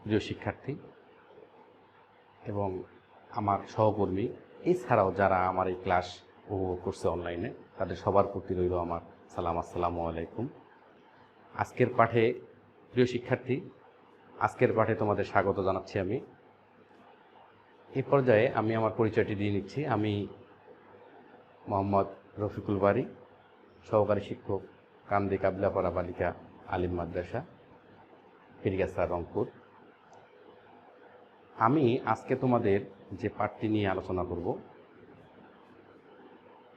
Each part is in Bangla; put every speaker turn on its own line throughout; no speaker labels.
প্রিয় শিক্ষার্থী এবং আমার সহকর্মী এছাড়াও যারা আমার এই ক্লাস উপভোগ করছে অনলাইনে, তাদের সবার প্রতি রইল আমার সালাম। আসসালামু আলাইকুম। আজকের পাঠে প্রিয় শিক্ষার্থী, আজকের পাঠে তোমাদের স্বাগত জানাচ্ছি। আমি এই পর্যায়ে আমার পরিচয়টি দিয়ে নিচ্ছি। আমি মোহাম্মদ রফিকুল বারী, সহকারী শিক্ষক, কান্দি কাবিলাপাড়া বালিকা আলিম মাদ্রাসা, ফিরগাছা, রংপুর। আমি আজকে তোমাদের যে পাঠটি নিয়ে আলোচনা করব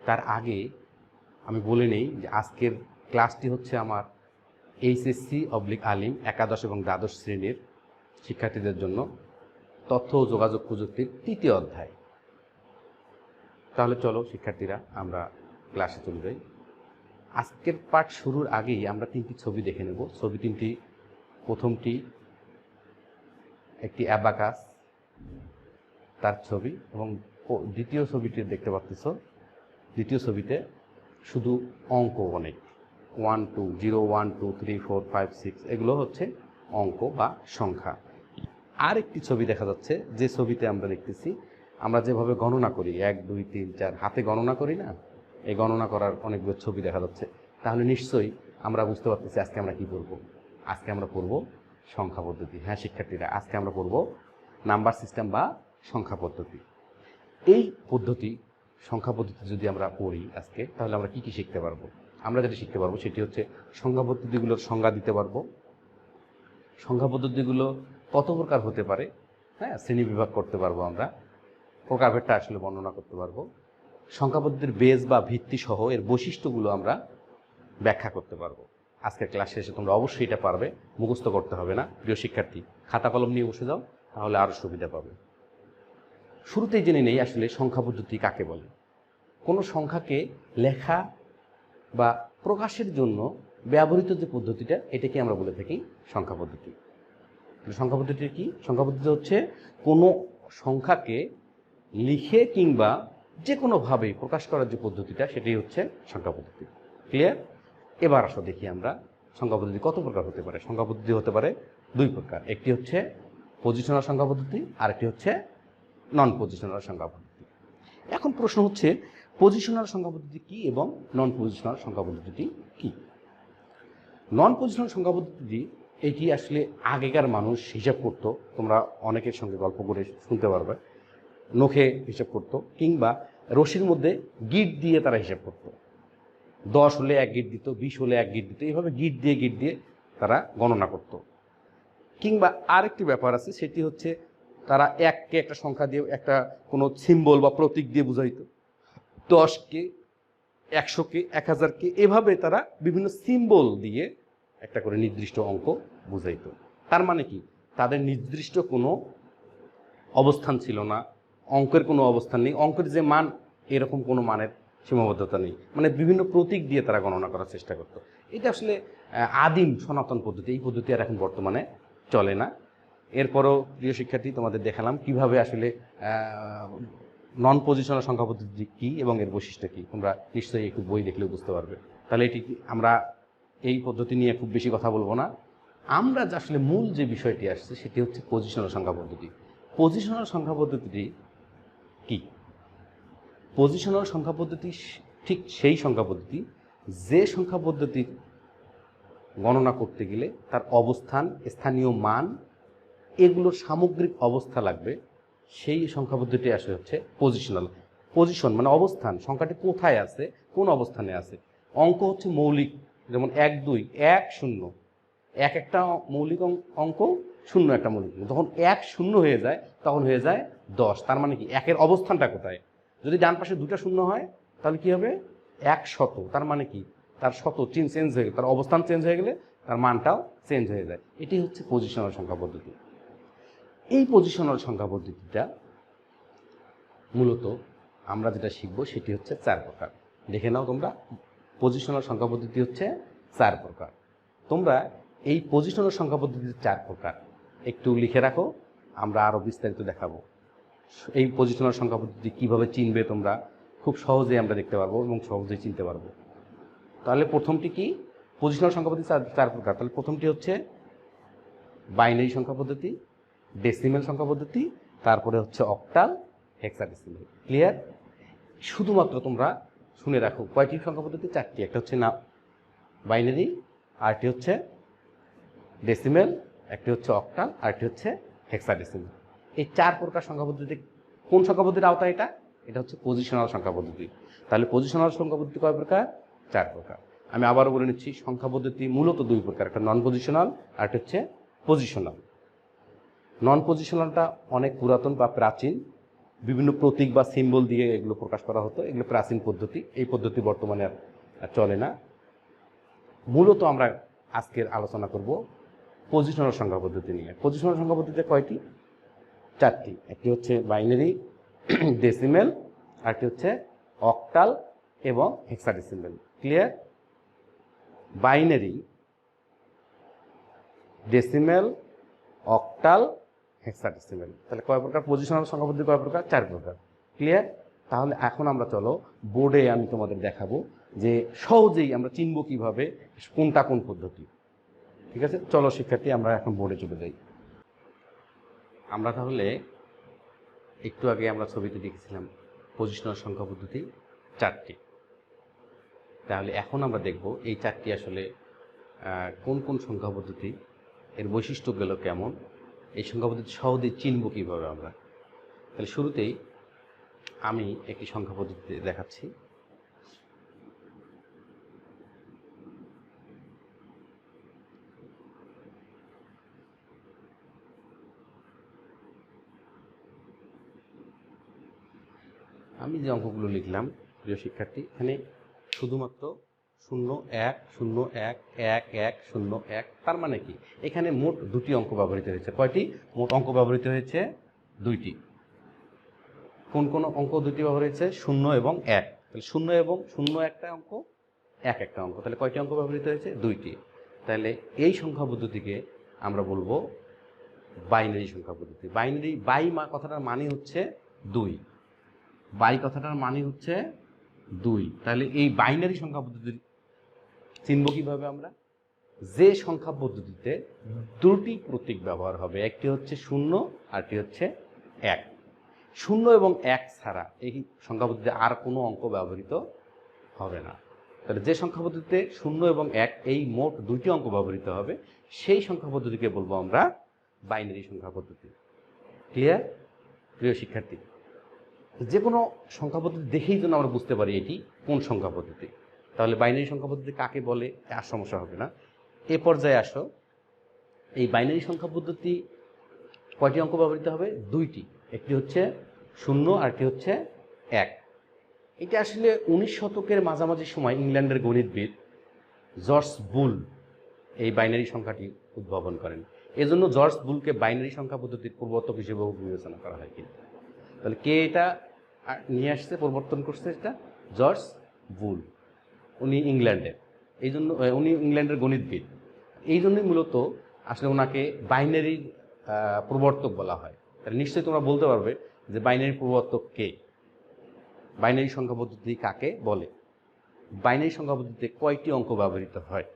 তার আগে আমি বলে নেই যে আজকের ক্লাসটি হচ্ছে আমার HSC/আলিম একাদশ এবং দ্বাদশ শ্রেণীর শিক্ষার্থীদের জন্য তথ্য ও যোগাযোগ প্রযুক্তির 3য় অধ্যায়। তাহলে চলো শিক্ষার্থীরা আমরা ক্লাসে চলে যাই। আজকের পাঠ শুরুর আগেই আমরা 3টি ছবি দেখে নেব। ছবি 3টি, প্রথমটি একটি অ্যাবাকাস, তার ছবি, এবং দ্বিতীয় ছবিটি দেখতে পাচ্ছ, দ্বিতীয় ছবিতে শুধু অঙ্ক অনেক 1 2 0 1 2 3 4 5 6 এগুলো হচ্ছে অঙ্ক বা সংখ্যা। আর একটি ছবি দেখা যাচ্ছে, যে ছবিতে আমরা দেখতেছি আমরা যেভাবে গণনা করি 1 2 3 4 হাতে গণনা করি না, এই গণনা করার অনেকগুলো ছবি দেখা যাচ্ছে। তাহলে নিশ্চয়ই আমরা বুঝতে পারতেছি আজকে আমরা কি পড়ব। আজকে আমরা পড়ব সংখ্যা পদ্ধতি। হ্যাঁ শিক্ষার্থীরা, আজকে আমরা পড়ব নাম্বার সিস্টেম বা সংখ্যা পদ্ধতি। এই পদ্ধতি, সংখ্যা পদ্ধতি যদি আমরা পড়ি আজকে, তাহলে আমরা কি কি শিখতে পারবো? আমরা যেটা শিখতে পারবো সেটি হচ্ছে সংখ্যা পদ্ধতিগুলোর সংজ্ঞা দিতে পারবো, সংখ্যা পদ্ধতিগুলো কত প্রকার হতে পারে, হ্যাঁ, শ্রেণী বিভাগ করতে পারবো, আমরা প্রকারভেদটা আসলে বর্ণনা করতে পারবো, সংখ্যা পদ্ধতির বেস বা ভিত্তি সহ এর বৈশিষ্ট্যগুলো আমরা ব্যাখ্যা করতে পারবো। আজকের ক্লাস শেষে তোমরা অবশ্যই এটা পারবে, মুখস্থ করতে হবে না। প্রিয় শিক্ষার্থী, খাতা কলম নিয়ে বসে যাও, তাহলে আরও সুবিধা পাবে। শুরুতেই জেনে নেই আসলে সংখ্যা পদ্ধতি কাকে বলে। কোনো সংখ্যাকে লেখা বা প্রকাশের জন্য ব্যবহৃত যে পদ্ধতিটা, এটাকে আমরা বলে থাকি সংখ্যা পদ্ধতি। সংখ্যা পদ্ধতি কি? সংখ্যা পদ্ধতি হচ্ছে কোনো সংখ্যাকে লিখে কিংবা যে কোনোভাবে প্রকাশ করার যে পদ্ধতিটা, সেটাই হচ্ছে সংখ্যা পদ্ধতি। ক্লিয়ার? এবার আসো দেখি আমরা সংখ্যা পদ্ধতি কত প্রকার হতে পারে। সংখ্যা পদ্ধতি হতে পারে 2 প্রকার। একটি হচ্ছে পজিশনাল সংখ্যা পদ্ধতি, আর একটি হচ্ছে নন পজিশনাল সংখ্যা পদ্ধতি। এখন প্রশ্ন হচ্ছে পজিশনাল সংখ্যা পদ্ধতি কি এবং নন পজিশনাল সংখ্যা পদ্ধতি কি? নন পজিশনাল সংখ্যা পদ্ধতি এটি আসলে আগেকার মানুষ হিসাব করতো, তোমরা অনেকের সঙ্গে গল্প করে শুনতে পারবে। নখে হিসাব করতো কিংবা রশির মধ্যে গিট দিয়ে তারা হিসাব করতো। 10 হলে 1 গিট দিত, 20 হলে 1 গিট দিত, এইভাবে গিট দিয়ে তারা গণনা করত। কিংবা আরেকটি ব্যাপার আছে, সেটি হচ্ছে তারা 1কে একটা সংখ্যা দিয়ে, একটা কোনো সিম্বল বা প্রতীক দিয়ে বুঝাইত, 10কে, 100কে, 1000কে, এভাবে তারা বিভিন্ন সিম্বল দিয়ে একটা করে নির্দিষ্ট অঙ্ক বুঝাইত। তার মানে কি, তাদের নির্দিষ্ট কোনো অবস্থান ছিল না, অঙ্কের কোনো অবস্থান নেই, অঙ্কের যে মান এরকম কোনো মানের সীমাবদ্ধতা নেই, মানে বিভিন্ন প্রতীক দিয়ে তারা গণনা করার চেষ্টা করত। এটা আসলে আদিম সনাতন পদ্ধতি। এই পদ্ধতি আর এখন বর্তমানে চলে না। এরপরও প্রিয় শিক্ষার্থী, তোমাদের দেখালাম কিভাবে আসলে নন পজিশনাল সংখ্যা পদ্ধতি কী এবং এর বৈশিষ্ট্য কী। তোমরা নিশ্চয়ই একটু বই দেখলেও বুঝতে পারবে। তাহলে এটি আমরা এই পদ্ধতি নিয়ে খুব বেশি কথা বলবো না। আমরা যে আসলে মূল যে বিষয়টি আসছে সেটি হচ্ছে পজিশনাল সংখ্যা পদ্ধতি। পজিশনাল সংখ্যা পদ্ধতিটি কি? পজিশনাল সংখ্যা পদ্ধতি ঠিক সেই সংখ্যা পদ্ধতি যে সংখ্যা পদ্ধতির গণনা করতে গেলে তার অবস্থান, স্থানীয় মান, এগুলোর সামগ্রিক অবস্থা লাগবে। সেই সংখ্যা পদ্ধতি আসলে হচ্ছে পজিশনাল। পজিশন মানে অবস্থান, সংখ্যাটি কোথায় আছে, কোন অবস্থানে আছে। অঙ্ক হচ্ছে মৌলিক, যেমন 1 2 1 0, 1 একটা মৌলিক অঙ্ক, 0 একটা মৌলিক অঙ্ক। যখন 1 0 হয়ে যায় তখন হয়ে যায় 10। তার মানে কি, 1-এর অবস্থানটা কোথায়? যদি ডান পাশে 2টা 0 হয় তাহলে কি হবে? 100। তার মানে কি, তার শত চেঞ্জ হয়ে গেলে, তার অবস্থান চেঞ্জ হয়ে গেলে তার মানটাও চেঞ্জ হয়ে যায়। এটি হচ্ছে পজিশনাল সংখ্যা পদ্ধতি। এই পজিশনাল সংখ্যা পদ্ধতিটা মূলত আমরা যেটা শিখব সেটি হচ্ছে 4 প্রকার। দেখে নাও তোমরা, পজিশনাল সংখ্যা পদ্ধতি হচ্ছে 4 প্রকার। তোমরা এই পজিশনাল সংখ্যা পদ্ধতির 4 প্রকার একটু লিখে রাখো, আমরা আরও বিস্তারিত দেখাবো। এই পজিশনাল সংখ্যা পদ্ধতি কীভাবে চিনবে তোমরা খুব সহজেই আমরা দেখতে পারবো এবং সহজেই চিনতে পারবো। তাহলে প্রথমটি কি? পজিশনাল সংখ্যা পদ্ধতি 4 প্রকার। তাহলে প্রথমটি হচ্ছে বাইনারি সংখ্যা পদ্ধতি, ডেসিমেল সংখ্যা পদ্ধতি, তারপরে হচ্ছে অক্টাল, হেক্সাডেসিমেল। ক্লিয়ার? শুধুমাত্র তোমরা শুনে রাখো কয়টি সংখ্যা পদ্ধতি? 4টি। একটা হচ্ছে না বাইনারি, আরেকটি হচ্ছে ডেসিমেল, একটি হচ্ছে অক্টাল, আরেকটি হচ্ছে হেক্সাডেসিমেল। এই 4 প্রকার সংখ্যা পদ্ধতি কোন সংখ্যা পদ্ধতির আওতায়? এটা হচ্ছে পজিশনাল সংখ্যা পদ্ধতি। তাহলে পজিশনাল সংখ্যা পদ্ধতি কয় প্রকার? 4 প্রকার। আমি আবারও বলে নিচ্ছি, সংখ্যা পদ্ধতি মূলত 2 প্রকার, একটা নন পজিশনাল আর একটা হচ্ছে পজিশনাল। নন পজিশনালটা অনেক পুরাতন বা প্রাচীন, বিভিন্ন প্রতীক বা সিম্বল দিয়ে এগুলো প্রকাশ করা হতো, এগুলো প্রাচীন পদ্ধতি। এই পদ্ধতি বর্তমানে আর চলে না। মূলত আমরা আজকের আলোচনা করব পজিশনাল সংখ্যা পদ্ধতি নিয়ে। পজিশনাল সংখ্যা পদ্ধতি কয়টি? 4টি। একটি হচ্ছে বাইনারি, ডেসিমেল, আরেকটি হচ্ছে অক্টাল এবং hexadecimal. Clear? Binary, decimal, octal, hexadecimal. তাহলে কয় প্রকার পজিশনাল সংখ্যা পদ্ধতি? কয় প্রকার? 4 প্রকার। ক্লিয়ার? তাহলে এখন আমরা চলো বোর্ডে আমি তোমাদের দেখাবো যে সহজেই আমরা চিনব কিভাবে কোনটা কোন পদ্ধতি। ঠিক আছে, চলো শিক্ষার্থী আমরা এখন বোর্ডে চলে যাই। আমরা তাহলে একটু আগে আমরা ছবিতে দেখেছিলাম পজিশনাল সংখ্যা পদ্ধতি 4টি। তাহলে এখন আমরা দেখব এই 4টি আসলে কোন কোন সংখ্যা পদ্ধতি, এর বৈশিষ্ট্যগুলো কেমন, এই সংখ্যা পদ্ধতি সহজেই চিনব কীভাবে আমরা। তাহলে শুরুতেই আমি একটি সংখ্যা পদ্ধতি দেখাচ্ছি। আমি যে অঙ্কগুলো লিখলাম প্রিয় শিক্ষার্থী, এখানে শুধুমাত্র 0 1 0 1 1 1 0 1, তার মানে কি এখানে মোট 2টি অঙ্ক ব্যবহৃত হয়েছে। কয়টি? মোট অঙ্ক ব্যবহৃত হয়েছে 2টি। কোন কোন অঙ্ক 2টি ব্যবহৃত হয়েছে? 0 এবং 1। তাহলে 0 এবং 0 একটা অঙ্ক, 1 একটা অঙ্ক। তাহলে কয়টি অঙ্ক ব্যবহৃত হয়েছে? 2টি। তাহলে এই সংখ্যা পদ্ধতিকে আমরা বলবো বাইনারি সংখ্যা পদ্ধতি। বাইনারি, কথাটার মানে হচ্ছে 2। বাই কথাটার মানে হচ্ছে 2। তাহলে এই বাইনারি সংখ্যা পদ্ধতি চিনব কিভাবে আমরা? যে সংখ্যা পদ্ধতিতে 2টি প্রতীক ব্যবহার হবে, একটি হচ্ছে 0 আরটি হচ্ছে 1। 0 এবং 1 ছাড়া এই সংখ্যা পদ্ধতিতে আর কোনো অঙ্ক ব্যবহৃত হবে না। তাহলে যে সংখ্যা পদ্ধতিতে 0 এবং 1 এই মোট 2টি অঙ্ক ব্যবহৃত হবে, সেই সংখ্যা পদ্ধতিকে বলবো আমরা বাইনারি সংখ্যা পদ্ধতি। ক্লিয়ার প্রিয় শিক্ষার্থী? যে কোনো সংখ্যা পদ্ধতি দেখেই যেন আমরা বুঝতে পারি এটি কোন সংখ্যা পদ্ধতি। তাহলে বাইনারি সংখ্যা পদ্ধতি কাকে বলে আর সমস্যা হবে না। এ পর্যায়ে আসো, এই বাইনারি সংখ্যা পদ্ধতি কয়টি অঙ্ক ব্যবহৃত হবে? 2টি। একটি হচ্ছে 0 আর একটি হচ্ছে 1। এটা আসলে 19 শতকের মাঝামাঝি সময় ইংল্যান্ডের গণিতবিদ জর্জ বুল এই বাইনারি সংখ্যাটি উদ্ভাবন করেন। এজন্য জর্জ বুলকে বাইনারি সংখ্যা পদ্ধতির প্রবর্তক হিসেবেও বিবেচনা করা হয়। কিন্তু তাহলে কে এটা নিয়ে আসছে, প্রবর্তন করছে? এটা জর্জ বুল। উনি ইংল্যান্ডের, এই জন্য উনি ইংল্যান্ডের গণিতবিদ, এই জন্যই মূলত আসলে ওনাকে বাইনারির প্রবর্তক বলা হয়। তাহলে নিশ্চয়ই তোমরা বলতে পারবে যে বাইনারি প্রবর্তক কে, বাইনারি সংখ্যা পদ্ধতি কাকে বলে, বাইনারি সংখ্যা পদ্ধতিতে কয়টি অঙ্ক ব্যবহৃত হয়।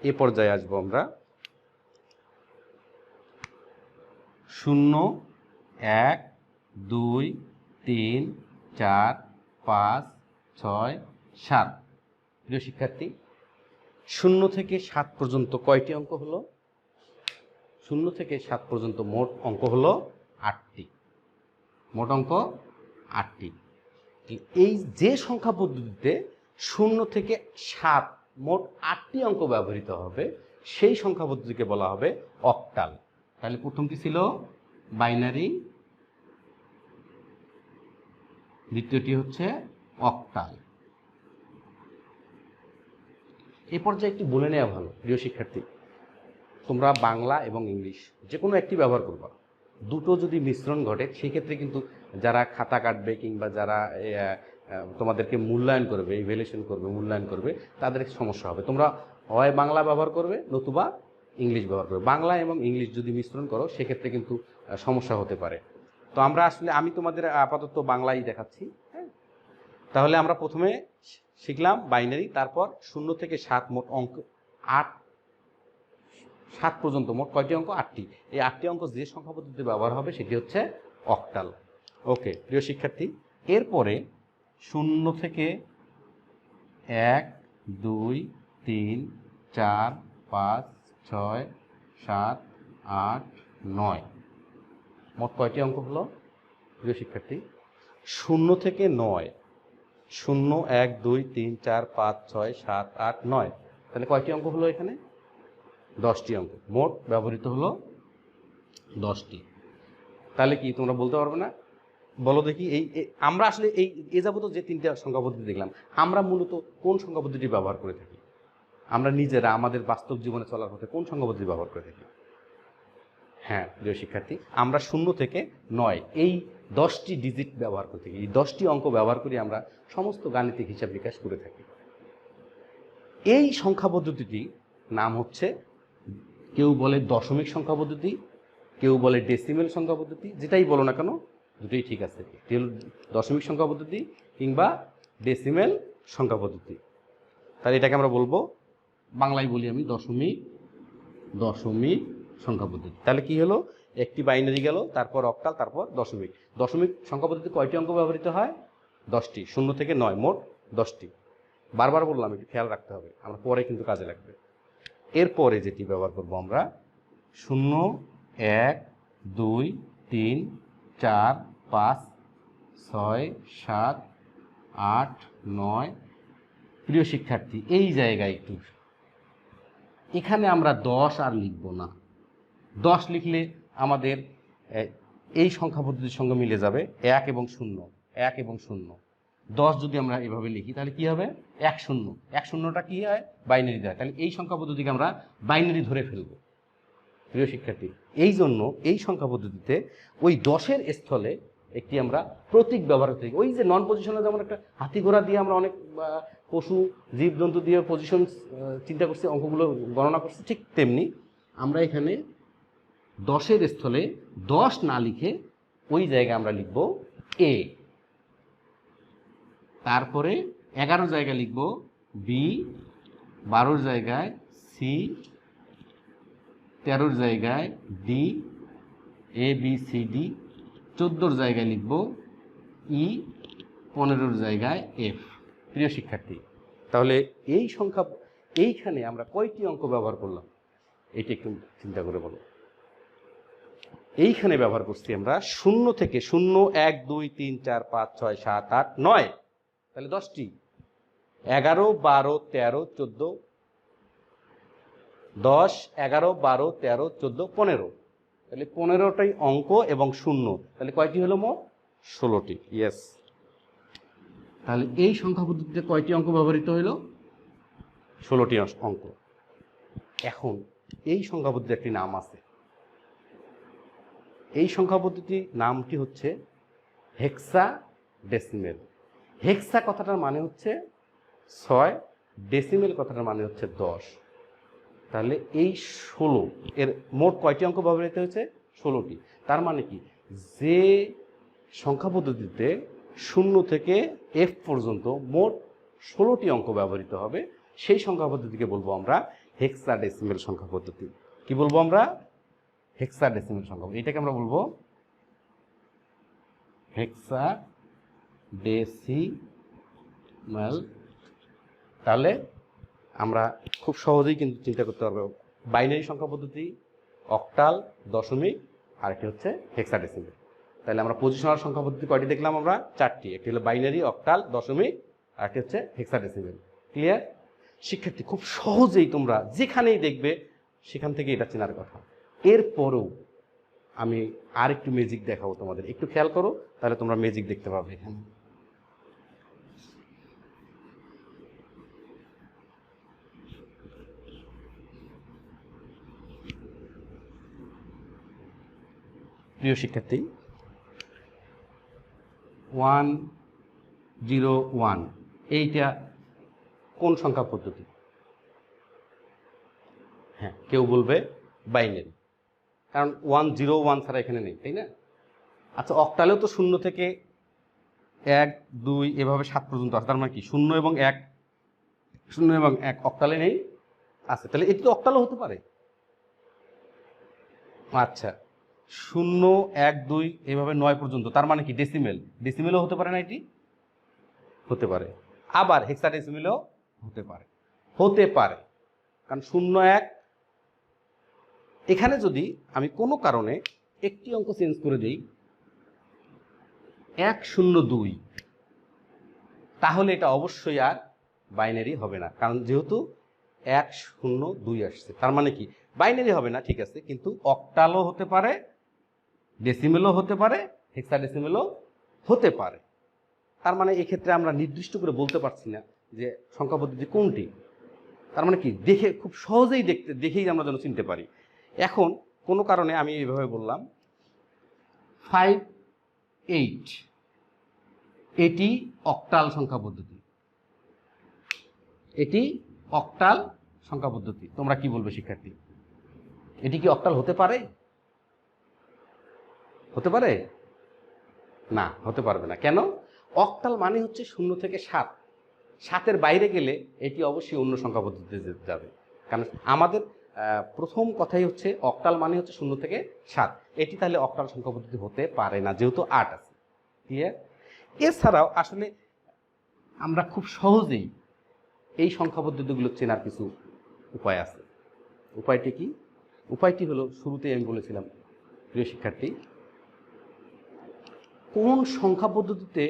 এ পর্যায়ে আসবো আমরা। 0 1 2 3 4 5 6 7। প্রিয় শিক্ষার্থী, 0 থেকে 7 পর্যন্ত কয়টি অঙ্ক হলো? 0 থেকে 7 পর্যন্ত মোট অঙ্ক হলো 8টি। মোট অঙ্ক 8টি। এই যে সংখ্যা পদ্ধতিতে 0 থেকে 7 মোট 8টি অঙ্ক ব্যবহৃত হবে, সেই সংখ্যা পদ্ধতিকে বলা হবে অক্টাল। তাহলে প্রথমটি ছিল বাইনারি, দ্বিতীয়টি হচ্ছে অক্টাল। এ পর্যায়ে একটি বলে নেওয়া ভালো প্রিয় শিক্ষার্থী, তোমরা বাংলা এবং ইংলিশ যে কোনো একটি ব্যবহার করবা, দুটো যদি মিশ্রণ ঘটে সেক্ষেত্রে কিন্তু যারা খাতা কাটবে কিংবা যারা তোমাদেরকে মূল্যায়ন করবে, ইভ্যালুয়েশন করবে, মূল্যায়ন করবে, তাদের সমস্যা হবে। তোমরা হয় বাংলা ব্যবহার করবে নতুবা ইংলিশ ব্যবহার করবে। বাংলা এবং ইংলিশ যদি মিশ্রণ করো সেক্ষেত্রে কিন্তু সমস্যা হতে পারে। তো আমি তোমাদের আপাতত বাংলাই দেখাচ্ছি। হ্যাঁ, তাহলে আমরা প্রথমে শিখলাম বাইনারি, তারপর 0 থেকে 7 মোট অঙ্ক 8, 7 পর্যন্ত মোট কয়টি অঙ্ক? 8টি। এই 8টি অঙ্ক যে সংখ্যা পদ্ধতিতে ব্যবহার হবে সেটি হচ্ছে অক্টাল। ওকে প্রিয় শিক্ষার্থী, এরপরে 0 থেকে 1 2 3 4 5 6 7 8 9 মোট কয়টি অঙ্ক হলো প্রিয় শিক্ষার্থী? 0 থেকে 9, 0 1 2 3 4 5 6 7 8 9, তাহলে কয়টি অঙ্ক হলো এখানে? 10টি অঙ্ক। মোট ব্যবহৃত হলো 10টি। তাহলে কি তোমরা বলতে পারবে না? বলো দেখি, আমরা আসলে এই যাবত যে 3টা সংখ্যা পদ্ধতি দেখলাম, আমরা মূলত কোন সংখ্যা পদ্ধতি ব্যবহার করে থাকি? আমরা নিজেরা আমাদের বাস্তব জীবনে চলার পথে কোন সংখ্যা পদ্ধতি ব্যবহার করে থাকি? হ্যাঁ প্রিয় শিক্ষার্থী, আমরা 0 থেকে 9 এই 10টি ডিজিট ব্যবহার করে থাকি। এই 10টি অঙ্ক ব্যবহার করে আমরা সমস্ত গাণিতিক হিসাব নিকাশ করে থাকি। এই সংখ্যা পদ্ধতিটি নাম হচ্ছে, কেউ বলে দশমিক সংখ্যা পদ্ধতি, কেউ বলে ডেসিমেল সংখ্যা পদ্ধতি, যেটাই বলো না কেন দুটোই ঠিক আছে। দশমিক সংখ্যা পদ্ধতি কিংবা ডেসিমেল সংখ্যা পদ্ধতি। তাহলে এটাকে আমরা বলবো, বাংলায় বলি আমি, দশমিক সংখ্যা পদ্ধতি। তাহলে কি হলো? একটি বাইনারি গেল, তারপর অক্টাল, তারপর দশমিক। দশমিক সংখ্যা পদ্ধতি কয়টি অঙ্ক ব্যবহৃত হয়? 10টি। 0 থেকে 9 মোট 10টি। বারবার বললাম, একটু খেয়াল রাখতে হবে, আমরা পরে কিন্তু কাজে লাগবে। এরপরে যেটি ব্যবহার করব আমরা 0 1 2 3 4 5 6 7 8 9। প্রিয় শিক্ষার্থী, এই জায়গায় একটু, এখানে আমরা 10 আর লিখব না। 10 লিখলে আমাদের এই সংখ্যা পদ্ধতির সঙ্গে মিলে যাবে 1 এবং 0, 1 এবং 0। 10 যদি আমরা এভাবে লিখি তাহলে কি হবে? 1 0। 1 0টা কি হয়? বাইনারি দেয়। তাহলে এই সংখ্যা পদ্ধতিকে আমরা বাইনারি ধরে ফেলব। প্রিয় শিক্ষার্থী, এই জন্য এই সংখ্যা পদ্ধতিতে ওই 10-এর স্থলে একটি আমরা প্রতীক ব্যবহার করি। ওই যে নন পজিশনে যেমন একটা হাতি ঘোড়া দিয়ে আমরা অনেক পশু জীবজন্তু দিয়ে পজিশন চিন্তা করছি, অঙ্কগুলো গণনা করছি, ঠিক তেমনি আমরা এখানে 10-এর স্থলে 10 না লিখে ওই জায়গায় আমরা লিখব এ, তারপরে 11 জায়গায় লিখব বি, 12 জায়গায় সি, 13 জায়গায় D, A B C D, 14 জায়গায় লিখব ই, 15 জায়গায় এফ। প্রিয় শিক্ষার্থী, তাহলে এই সংখ্যা, এইখানে আমরা কয়টি অঙ্ক ব্যবহার করলাম এটি একটু চিন্তা করে বলো। এইখানে ব্যবহার করছি আমরা 0 থেকে 0 1 2 3 4 5 6 7 8 9, তাহলে 10টি। 11 12 13 14, 10 11 12 13 14 15, তাহলে 15টাই অঙ্ক এবং 0, তাহলে কয়টি হলো মোট? 16টি। ইয়েস। তাহলে এই সংখ্যা পদ্ধতিতে কয়টি অঙ্ক ব্যবহৃত হইল? 16টি অঙ্ক। এখন এই সংখ্যা পদ্ধতির একটি নাম আছে। এই সংখ্যা পদ্ধতি নামটি হচ্ছে হেক্সাডেসিমেল। হেক্সা কথাটার মানে হচ্ছে 6, ডেসিমেল কথাটার মানে হচ্ছে 10। তাহলে এই 16 এর মোট কয়টি অঙ্ক ব্যবহৃত হয়েছে? 16টি। তার মানে কি, যে সংখ্যা পদ্ধতিতে 0 থেকে f পর্যন্ত মোট 16টি অঙ্ক ব্যবহৃত হবে, সেই সংখ্যা পদ্ধতিকে বলবো আমরা হেক্সাডেসিমেল সংখ্যা পদ্ধতি। কি বলবো আমরা? হেক্সাডেসিমেল সংখ্যা। এটাকে আমরা বলবো হেক্সাডেসিমেল। তাহলে আমরা খুব সহজেই কিন্তু চিন্তা করতে পারবো, বাইনারি সংখ্যা পদ্ধতি, অক্টাল, দশমিক, আর একটি হচ্ছে হেক্সাডেসিমেল। তাহলে আমরা পজিশনাল সংখ্যা পদ্ধতি কয়টি দেখলাম? আমরা 4টি। একটি হলো বাইনারি, অক্টাল, দশমিক, আর একটি হচ্ছে হেক্সাডেসিমেল। ক্লিয়ার শিক্ষার্থী? খুব সহজেই তোমরা যেখানেই দেখবে সেখান থেকে এটা চেনার কথা। এরপরও আমি আর একটু ম্যাজিক দেখাবো তোমাদের, একটু খেয়াল করো, তাহলে তোমরা ম্যাজিক দেখতে পাবে এখানে। প্রিয় শিক্ষার্থী, 101 এইটা কোন সংখ্যা পদ্ধতি? হ্যাঁ, কেউ বলবে বাইনারি, কারণ 101 ছাড়া এখানে নেই, তাই না? আচ্ছা, অক্টালেও তো 0 থেকে 1 2 এভাবে 7 পর্যন্ত আছে, তার মানে কি 0 এবং 1 অক্টালে নেই? আছে, তাহলে এটি তো অক্টালও হতে পারে। আচ্ছা, 0 1 2 এভাবে 9 পর্যন্ত, তার মানে কি ডেসিমেল? ডেসিমেলও হতে পারে না, এটি হতে পারে। আবার হেক্সাডেসিমেলও হতে পারে, হতে পারে, কারণ 0 1 এখানে যদি আমি কোনো কারণে একটি অঙ্ক চেঞ্জ করে দিই 1 0 2, তাহলে এটা অবশ্যই আর বাইনারি হবে না, কারণ যেহেতু 1 0 2 আসছে, তার মানে কি বাইনারি হবে না, ঠিক আছে, কিন্তু অক্টালও হতে পারে, ডেসিমেলও হতে পারে, হেক্সাডেসিমেলও হতে পারে। তার মানে এক্ষেত্রে আমরা নির্দিষ্ট করে বলতে পারছি না যে সংখ্যা পদ্ধতি কোনটি। তার মানে কি দেখে খুব সহজেই দেখেই আমরা যেন চিনতে পারি। এখন কোনো কারণে আমি এইভাবে বললাম 5 8, এটি অক্টাল সংখ্যা পদ্ধতি, এটি অক্টাল সংখ্যা পদ্ধতি। তোমরা কি বলবে শিক্ষার্থী? এটি কি অক্টাল হতে পারে? হতে পারে না, হতে পারবে না। কেন? অক্টাল মানে হচ্ছে 0 থেকে 7, 7-এর বাইরে গেলে এটি অবশ্যই অন্য সংখ্যা পদ্ধতিতে যাবে। কারণ আমাদের প্রথম কথাই হচ্ছে অক্টাল মানে হচ্ছে 0 থেকে 7, এটি তাহলে অক্টাল সংখ্যা পদ্ধতি হতে পারে না, যেহেতু 8 আছে। ক্লিয়ার? এছাড়াও আসলে আমরা খুব সহজেই এই সংখ্যা পদ্ধতিগুলো চেনার কিছু উপায় আছে। উপায়টি কি? উপায়টি হলো, শুরুতেই আমি বলেছিলাম প্রিয় শিক্ষার্থী, কোন সংখ্যা পদ্ধতিতে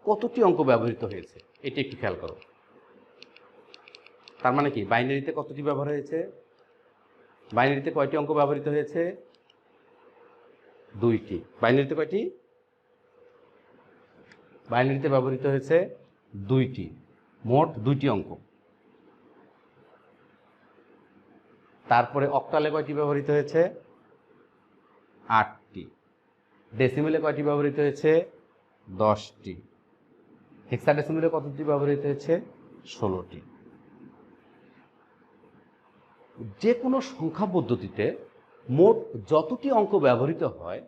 কতটি অঙ্ক ব্যবহৃত হয়েছে এটি একটু খেয়াল করো। তার মানে কি বাইনারিতে কতটি ব্যবহার হয়েছে? বাইনারিতে কয়টি অঙ্ক ব্যবহৃত হয়েছে? 2টি। বাইনারিতে কয়টি? বাইনারিতে ব্যবহৃত হয়েছে 2টি, মোট 2টি অঙ্ক। তারপরে অক্টালে কয়টি ব্যবহৃত হয়েছে? 8টি। ডেসিমেলে কয়টি ব্যবহৃত হয়েছে? 10টি। হেক্সাডেসিমেলে কতটি ব্যবহৃত হয়েছে? 16টি। যে কোনো সংখ্যা পদ্ধতিতে মোট যতটি অঙ্ক ব্যবহৃত হয়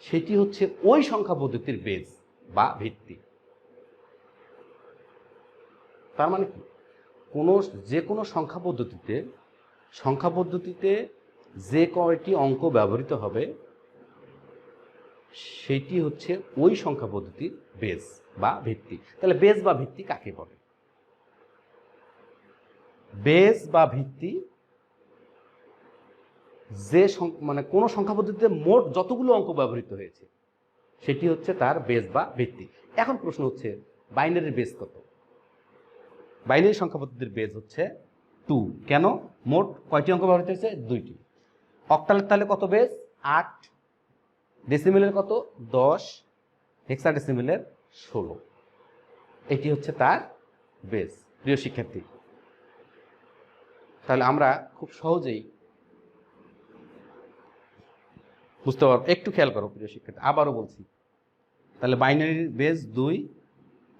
সেটি হচ্ছে ওই সংখ্যা পদ্ধতির বেস বা ভিত্তি। তার মানে কি যে কোনো সংখ্যা পদ্ধতিতে যে কয়টি অঙ্ক ব্যবহৃত হবে সেটি হচ্ছে ওই সংখ্যা পদ্ধতির বেস বা ভিত্তি। তাহলে বেস বা ভিত্তি কাকে বলে? বেস বা ভিত্তি যে মানে কোনো সংখ্যা পদ্ধতিতে মোট যতগুলো অঙ্ক ব্যবহৃত হয়েছে সেটি হচ্ছে তার বেস বা ভিত্তি। এখন প্রশ্ন হচ্ছে বাইনারির বেস কত? বাইনারি সংখ্যা পদ্ধতির বেস হচ্ছে 2। কেন? মোট কয়টি অঙ্ক ব্যবহৃত হয়েছে? 2টি। অক্টালের তাহলে কত বেস? 8। ডেসিমেলের কত? 10। হেক্সাডেসিমেলের 16। এটি হচ্ছে তার বেস। প্রিয় শিক্ষার্থী, তাহলে আমরা খুব সহজেই বুঝতে পারবো। একটু খেয়াল করো প্রিয় শিক্ষার্থী, আবারও বলছি, তাহলে বাইনারির বেস 2,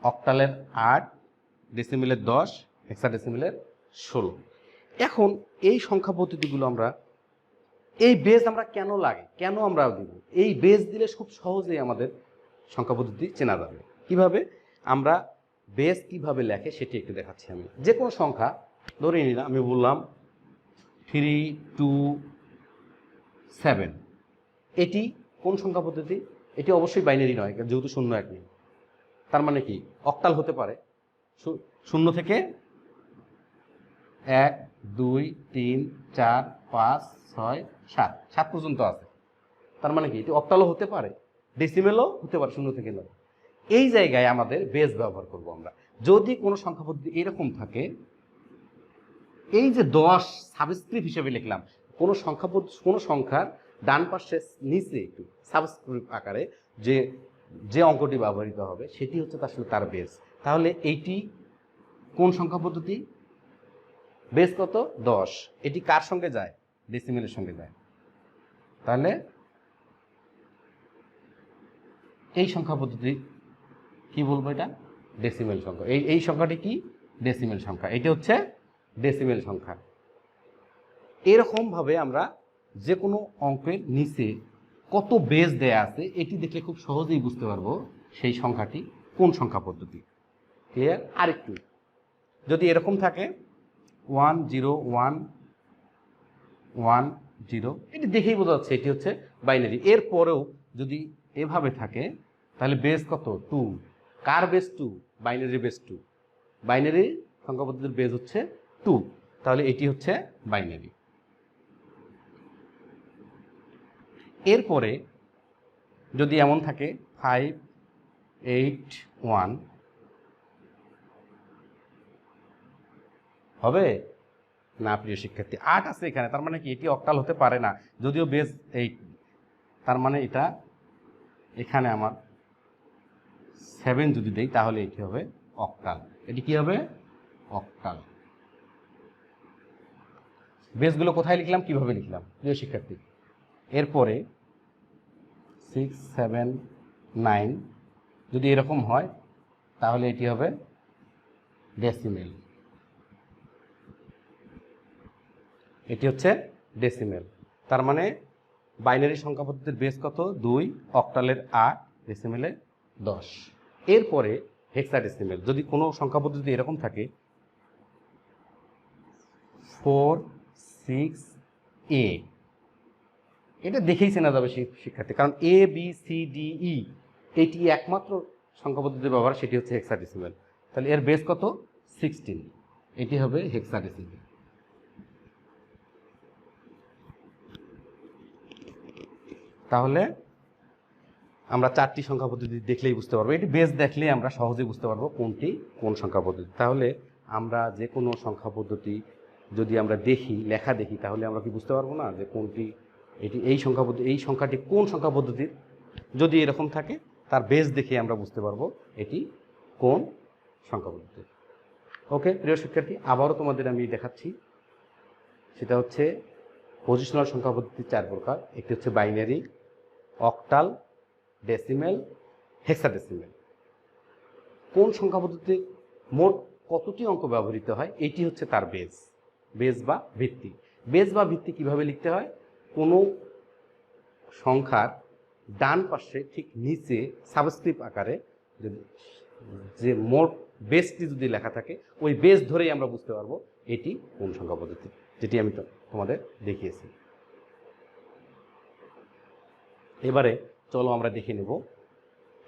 অক্টালের 8, ডেসিমেলের 10, হেক্সাডেসিমেলের 16। এখন এই সংখ্যা পদ্ধতিগুলো আমরা, এই বেস আমরা কেন লাগে, কেন আমরা দিব? এই বেস দিলে খুব সহজেই আমাদের সংখ্যা পদ্ধতি চেনা যাবে। কিভাবে? আমরা বেস কিভাবে লেখে সেটি একটু দেখাচ্ছি। আমি যে কোনো সংখ্যা ধরে নিলাম, আমি বললাম 3 2 7, এটি কোন সংখ্যা পদ্ধতি? এটি অবশ্যই বাইনারি নয়, যেহেতু 0 1 নেই। তার মানে কি অক্টাল হতে পারে। 0 থেকে 1 2 3 4 5 6 7, 7 পর্যন্ত আছে। তার মানে কি এটি অক্টালও হতে পারে, ডেসিমেলও হতে পারে, 0 থেকে 9। এই জায়গায় আমাদের বেস ব্যবহার করব আমরা। যদি কোনো সংখ্যা পদ্ধতি এরকম থাকে, এই যে 10 সাবস্ক্রিপ্ট হিসেবে লিখলাম, কোনো সংখ্যার ডান পাশে নিচে একটু সাবস্ক্রিপ্ট আকারে যে অঙ্কটি ব্যবহৃত হবে সেটি হচ্ছে আসলে তার বেস। তাহলে এইটি কোন সংখ্যা পদ্ধতি? বেস কত? 10। এটি কার সঙ্গে যায়? ডেসিমেলের সঙ্গে যায়। তাহলে এই সংখ্যা পদ্ধতি কি বলবো? এটা ডেসিমেল সংখ্যা। এই সংখ্যাটি কি? ডেসিমেল সংখ্যা। এটি হচ্ছে ডেসিমেল সংখ্যা। এরকমভাবে আমরা যে কোনো অঙ্কের নিচে কত বেস দেয়া আছে এটি দেখলে খুব সহজেই বুঝতে পারবো সেই সংখ্যাটি কোন সংখ্যা পদ্ধতি। ক্লিয়ার? আরেকটু যদি এরকম থাকে 1 0 1 1 0, এটি দেখেই বোঝা যাচ্ছে এটি হচ্ছে বাইনারি। এরপরেও যদি এভাবে থাকে তাহলে বেস কত? 2। কার বেস 2? Binary base 2। বাইনারি সংখ্যা পদ্ধতির বেস হচ্ছে 2, তাহলে এটি হচ্ছে বাইনারি। এরপরে যদি এমন থাকে 5, 8, 1 হবে না প্রিয় শিক্ষার্থী? 8 আছে এখানে, তার মানে কি এটি অক্টাল হতে পারে না, যদিও বেস 8। তার মানে এটা এখানে আমার 7 যদি দেই তাহলে এটি হবে অক্টাল। এটি কি হবে? অক্টাল। বেসগুলো কোথায় লিখলাম, কিভাবে লিখলাম প্রিয় শিক্ষার্থী? এরপরে 6, 7, 9 যদি এরকম হয় তাহলে এটি হবে ডেসিমেল। এটি হচ্ছে ডেসিমেল। তার মানে বাইনারি সংখ্যা পদ্ধতির বেস কত? 2, অক্টালের 8, ডেসিমেলের 10। এরপরে হেক্সাডেসিমেল। যদি কোনো সংখ্যা পদ্ধতি এরকম থাকে 4, 6, A, এটা দেখেই চেনা যাবে শিক্ষার্থী, কারণ A, B, C, D, E এটি একমাত্র সংখ্যা পদ্ধতির ব্যবহার, সেটি হচ্ছে হেক্সাডেসিমেল। তাহলে এর বেস কত? 16। এটি হবে হেক্সাডেসিমেল। তাহলে আমরা 4টি সংখ্যা পদ্ধতি দেখলেই বুঝতে পারবো, এটি বেস দেখলেই আমরা সহজেই বুঝতে পারবো কোনটি কোন সংখ্যা পদ্ধতি। তাহলে আমরা যে কোনো সংখ্যা পদ্ধতি যদি আমরা দেখি, লেখা দেখি, তাহলে আমরা কি বুঝতে পারবো না যে কোনটি এটি এই সংখ্যা পদ্ধতি, এই সংখ্যাটি কোন সংখ্যা পদ্ধতির? যদি এরকম থাকে তার বেস দেখে আমরা বুঝতে পারবো এটি কোন সংখ্যা পদ্ধতি। ওকে প্রিয় শিক্ষার্থী, আবারও তোমাদের আমি দেখাচ্ছি, সেটা হচ্ছে পজিশনাল সংখ্যা পদ্ধতি 4 প্রকার। একটি হচ্ছে বাইনারি, অক্টাল, ডেসিমেল, হেক্সাডেসিমেল। কোন সংখ্যা পদ্ধতিতে মোট কতটি অঙ্ক ব্যবহৃত হয় এটি হচ্ছে তার বেস, বেস বা ভিত্তি। বেস বা ভিত্তি কিভাবে লিখতে হয়? কোনো সংখ্যার ডান পাশে ঠিক নিচে সাবস্ক্রিপ্ট আকারে যে মোট বেসটি যদি লেখা থাকে, ওই বেস ধরেই আমরা বুঝতে পারবো এটি কোন সংখ্যা পদ্ধতি, যেটি আমি তোমাদের দেখিয়েছি। এবারে চলো আমরা দেখে নেব।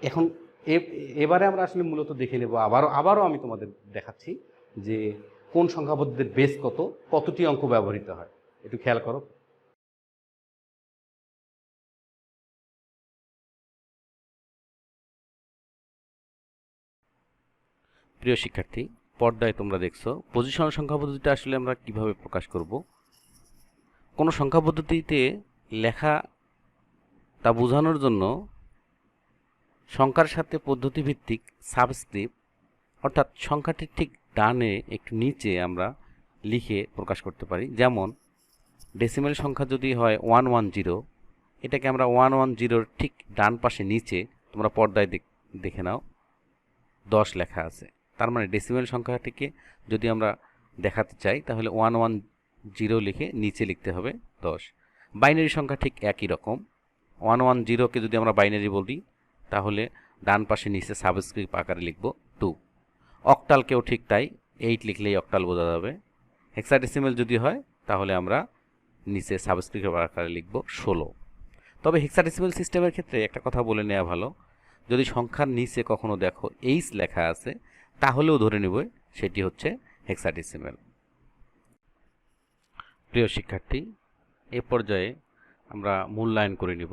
এখন এবারে আমরা আসলে মূলত দেখে নেব, আবারও আমি তোমাদের দেখাচ্ছি যে কোন সংখ্যা পদ্ধতির বেস কত, কতটি অঙ্ক ব্যবহৃত হয়। একটু খেয়াল করো। প্রিয় শিক্ষার্থী, পর্দায় তোমরা দেখছো পজিশনাল সংখ্যা পদ্ধতিটা আসলে আমরা কিভাবে প্রকাশ করব। কোনো সংখ্যা পদ্ধতিতে লেখা তা বোঝানোর জন্য সংখ্যার সাথে পদ্ধতিভিত্তিক সাবস্ক্রিপ্ট, অর্থাৎ সংখ্যাটির ঠিক ডানে একটু নিচে আমরা লিখে প্রকাশ করতে পারি। যেমন ডেসিমেল সংখ্যা যদি হয় 110, এটাকে আমরা 110-র ঠিক ডান পাশে নিচে তোমরা পর্দায় দেখে নাও 10 লেখা আছে। তার মানে ডেসিমেল সংখ্যাটিকে যদি আমরা দেখাতে চাই তাহলে 110 লিখে নিচে লিখতে হবে 10। বাইনারি সংখ্যা ঠিক একই রকম, 110-কে যদি আমরা বাইনারি বলি তাহলে ডান পাশে নিচে সাবস্ক্রিপ্ট আকারে লিখব 2। অক্টালকেও ঠিক তাই, 8 লিখলেই অক্টাল বোঝা যাবে। হেক্সাডেসিমেল যদি হয় তাহলে আমরা নিচে সাবস্ক্রিপ্ট আকারে লিখব 16। তবে হেক্সাডেসিমেল সিস্টেমের ক্ষেত্রে একটা কথা বলে নেওয়া ভালো, যদি সংখ্যার নিচে কখনো দেখো এইচ লেখা আছে তাহলেও ধরে নেব সেটি হচ্ছে হেক্সাডেসিমেল। প্রিয় শিক্ষার্থী, এ পর্যায়ে আমরা মূল্যায়ন করে নিব।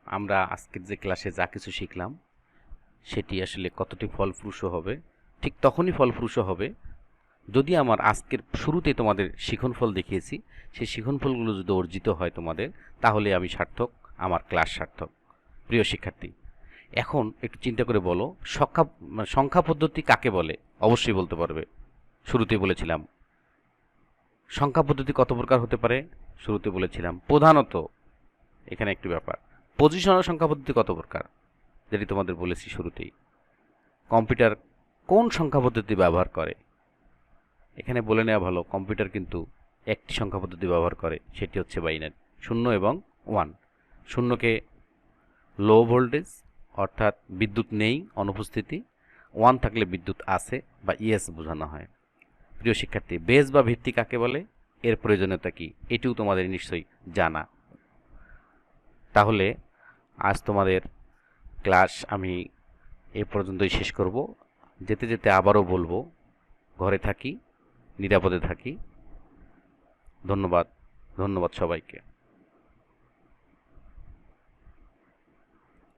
আমরা আজকের যে ক্লাসে যা কিছু শিখলাম সেটি আসলে কতটি ফলপ্রসূ হবে। ঠিক তখনই ফলপ্রসূ হবে যদি আমার আজকের শুরুতে তোমাদের শিখনফল দেখিয়েছি, সেই শিখনফলগুলো যদি অর্জিত হয় তোমাদের, তাহলে আমি সার্থক, আমার ক্লাস সার্থক। প্রিয় শিক্ষার্থী, এখন একটু চিন্তা করে বলো সংখ্যা পদ্ধতি কাকে বলে? অবশ্যই বলতে পারবে। শুরুতেই বলেছিলাম সংখ্যা পদ্ধতি কত প্রকার হতে পারে, শুরুতে বলেছিলাম। প্রধানত এখানে একটি ব্যাপার, পজিশনাল সংখ্যা পদ্ধতি কত প্রকার, যেটি তোমাদের বলেছি শুরুতেই। কম্পিউটার কোন সংখ্যা পদ্ধতি ব্যবহার করে? এখানে বলে নেওয়া ভালো, কম্পিউটার কিন্তু একটি সংখ্যা পদ্ধতি ব্যবহার করে, সেটি হচ্ছে বাইনারি, 0 এবং 1। শূন্যকে লো ভোল্টেজ অর্থাৎ বিদ্যুৎ নেই, অনুপস্থিতি। 1 থাকলে বিদ্যুৎ আছে বা ইয়েস বোঝানো হয়। প্রিয় শিক্ষার্থী, বেস বা ভিত্তি কাকে বলে? এর প্রয়োজনীয়তা কী এটিও তোমাদের নিশ্চয়ই জানা। তাহলে আজ তোমাদের ক্লাস আমি এ পর্যন্তই শেষ করব। যেতে যেতে আবারও বলবো, ঘরে থাকি, নিরাপদে থাকি। ধন্যবাদ, ধন্যবাদ সবাইকে।